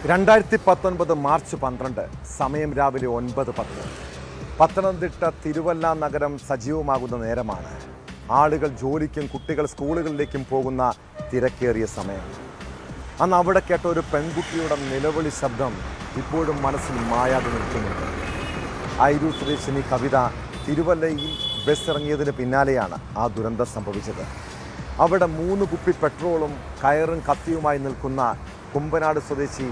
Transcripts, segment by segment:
2019 March 12 സമയം രാവിലെ 9:10. പത്തനംതിട്ട തിരുവല്ല നഗരം സജീവമാകുന്ന നേരമാണ്. ആളുകൾ ജോലിക്കും കുട്ടികൾ സ്കൂളുകളിലേക്കും പോകുന്ന തിരക്കേറിയ സമയം. അന്ന് അവിടെ കേട്ട ഒരു പെൺകുട്ടിയുടെ നിലവിളി ശബ്ദം ഇപ്പോഴും മനസ്സിൽ മായാതെ നിൽക്കുന്നുണ്ട്. അയിരൂർ സ്വദേശിനി കവിത തിരുവല്ലയിൽ ബസ് ഇറങ്ങിയതിന് പിന്നാലെയാണ് ആ ദുരന്തം സംഭവിച്ചത്. അവിടെ 3 കുപ്പി പെട്രോളും കയറും കത്തിയുമായി നിൽക്കുന്ന കുമ്പനാട് സ്വദേശി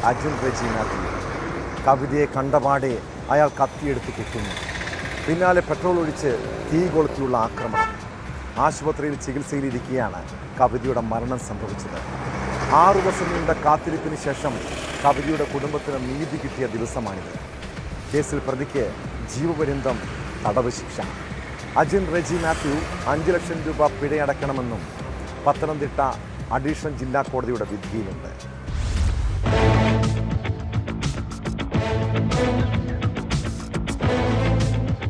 അജിൻ റെജി മാത്യു. കവിതയെ കണ്ടപാടെ അയാൾ കത്തിയെടുത്ത് കുത്തുന്നു. പിന്നാലെ പെട്രോൾ ഒഴിച്ച് തീ കൊളുത്തിയുള്ള ആക്രമണം. ആശുപത്രിയിൽ ചികിത്സയിലിരിക്കെയാണ് കവിതയുടെ മരണം സംഭവിച്ചത്. 6 വർഷം നീണ്ട കാത്തിരിപ്പിന് ശേഷം കവിതയുടെ കുടുംബത്തിന് നീതി കിട്ടിയ ദിവസമാണിത്. കേസിൽ പ്രതിക്ക് ജീവപര്യന്തം തടവ് ശിക്ഷ. അജിൻ റെജി മാത്യു 5 ലക്ഷം രൂപ പിഴയടക്കണമെന്നും പത്തനംതിട്ട അഡീഷണൽ ജില്ലാ കോടതിയുടെ വിധിയിലുണ്ട്.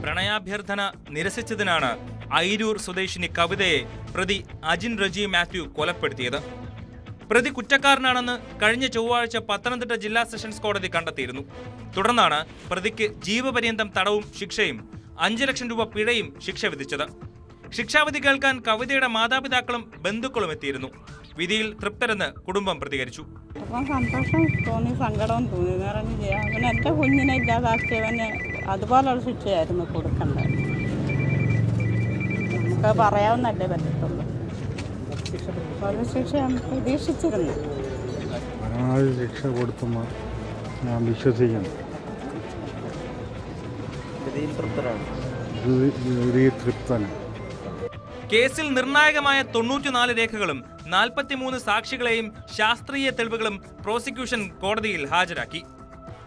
പ്രണയാഭ്യർത്ഥന നിരസിച്ചതിനാണ് അയിരൂർ സ്വദേശിനി കവിതയെ പ്രതി അജിൻ റെജി മാത്യു കൊലപ്പെടുത്തിയത്. പ്രതി കുറ്റക്കാരനാണെന്ന് കഴിഞ്ഞ ചൊവ്വാഴ്ച പത്തനംതിട്ട ജില്ലാ സെഷൻസ് കോടതി കണ്ടെത്തിയിരുന്നു. തുടർന്നാണ് പ്രതിക്ക് ജീവപര്യന്തം തടവും ശിക്ഷയും 5 ലക്ഷം രൂപ പിഴയും ശിക്ഷ വിധിച്ചത്. ശിക്ഷാവിധി കേൾക്കാൻ കവിതയുടെ മാതാപിതാക്കളും ബന്ധുക്കളും എത്തിയിരുന്നു. വിധിയിൽ തൃപ്തരെന്ന് കുടുംബം പ്രതികരിച്ചു. സന്തോഷം തോന്നി, സങ്കടവും തോന്നി. അവൻ എൻ്റെ കുഞ്ഞിനെ ഇല്ലാതാക്കിയവന് അതുപോലുള്ള ശിക്ഷയായിരുന്നു കൊടുക്കേണ്ടത്. നമുക്ക് പറയാവുന്നല്ലേ പറ്റത്തുള്ളൂ. ശിക്ഷ പ്രതീക്ഷിച്ചിരുന്നു. ശിക്ഷ കൊടുത്തുമ്പോൾ ഞാൻ വിശ്വസിക്കുന്നു. തൃപ്തനാണ്. കേസിൽ നിർണായകമായ 94 രേഖകളും 43 സാക്ഷികളെയും ശാസ്ത്രീയ തെളിവുകളും പ്രോസിക്യൂഷൻ കോടതിയിൽ ഹാജരാക്കി.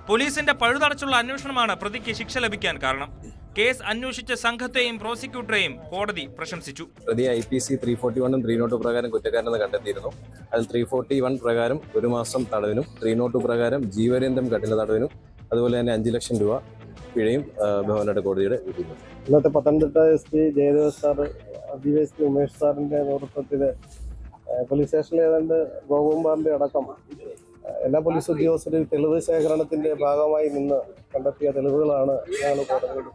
പോലീസിന്റെ പഴുതടച്ചുള്ള അന്വേഷണമാണ് പ്രതിക്ക് ശിക്ഷ ലഭിക്കാൻ കാരണം. കേസ് അന്വേഷിച്ച സംഘത്തെയും പ്രോസിക്യൂട്ടറെയും കോടതി പ്രശംസിച്ചു. പ്രതി IPC 341 302 പ്രകാരം കുറ്റക്കാരനെന്ന് കണ്ടെത്തിയിരുന്നു. അതിൽ 341 പ്രകാരം 1 മാസം തടവിനും 302 പ്രകാരം ജീവപര്യന്തം കഠിന തടവിനും അതുപോലെ തന്നെ 5 ലക്ഷം രൂപ പിഴയും ബഹുമാനപ്പെട്ട കോടതിയുടെ വിധിയുണ്ട്. ഇന്നത്തെ Pathanamthitta SP Jayadeva sir, DSP Umesh സാറിന്റെ നേതൃത്വത്തിൽ പോലീസ് സ്റ്റേഷനിൽ ഏതാണ്ട് ഗോകുമാറിന്റെ അടക്കം എല്ലാ പോലീസ് ഉദ്യോഗസ്ഥരും തെളിവ് ശേഖരണത്തിന്റെ ഭാഗമായി നിന്ന് കണ്ടെത്തിയ തെളിവുകളാണ് ഞങ്ങൾ കോടതിയിൽ.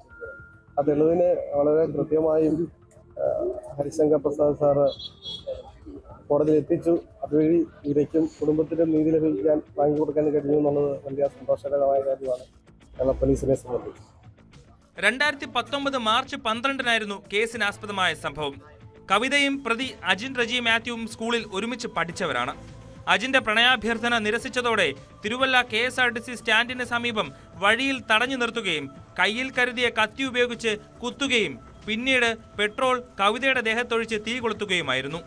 ആ തെളിവിന് വളരെ കൃത്യമായും ഹരിശങ്കർ പ്രസാദ് സാറ് കോടതിയിൽ എത്തിച്ചു. അതുവഴി ഇവയ്ക്കും കുടുംബത്തിനും നീതി ലഭിക്കാൻ വാങ്ങിക്കൊടുക്കാൻ കഴിഞ്ഞു എന്നുള്ളത് വലിയ സന്തോഷകരമായ കാര്യമാണ് ഞങ്ങളെ പോലീസിനെ സംബന്ധിച്ച്. 2019 മാർച്ച് 12 കേസിനാസ്പദമായ സംഭവം. കവിതയും പ്രതി അജിൻ റെജി മാത്യുവും സ്കൂളിൽ ഒരുമിച്ച് പഠിച്ചവരാണ്. അജിന്റെ പ്രണയാഭ്യർത്ഥന നിരസിച്ചതോടെ തിരുവല്ല KSRTC സ്റ്റാൻഡിന് സമീപം വഴിയിൽ തടഞ്ഞു നിർത്തുകയും കയ്യിൽ കരുതിയ കത്തി ഉപയോഗിച്ച് കുത്തുകയും പിന്നീട് പെട്രോൾ കവിതയുടെ ദേഹത്തൊഴിച്ച് തീ കൊളുത്തുകയുമായിരുന്നു.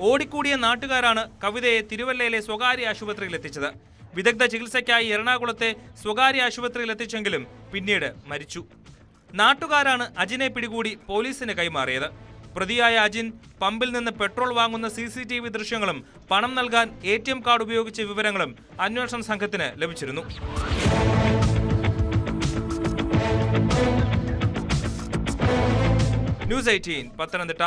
ഓടിക്കൂടിയ നാട്ടുകാരാണ് കവിതയെ തിരുവല്ലയിലെ സ്വകാര്യ ആശുപത്രിയിൽ എത്തിച്ചത്. വിദഗ്ധ ചികിത്സയ്ക്കായി എറണാകുളത്തെ സ്വകാര്യ ആശുപത്രിയിൽ എത്തിച്ചെങ്കിലും പിന്നീട് മരിച്ചു. നാട്ടുകാരാണ് അജിനെ പിടികൂടി പോലീസിന് കൈമാറിയത്. പ്രതിയായ അജിൻ പമ്പിൽ നിന്ന് പെട്രോൾ വാങ്ങുന്ന CCTV ദൃശ്യങ്ങളും പണം നൽകാൻ ATM കാർഡ് ഉപയോഗിച്ച വിവരങ്ങളും അന്വേഷണ സംഘത്തിന് ലഭിച്ചിരുന്നു. ന്യൂസ് 18 പത്തനംതിട്ട.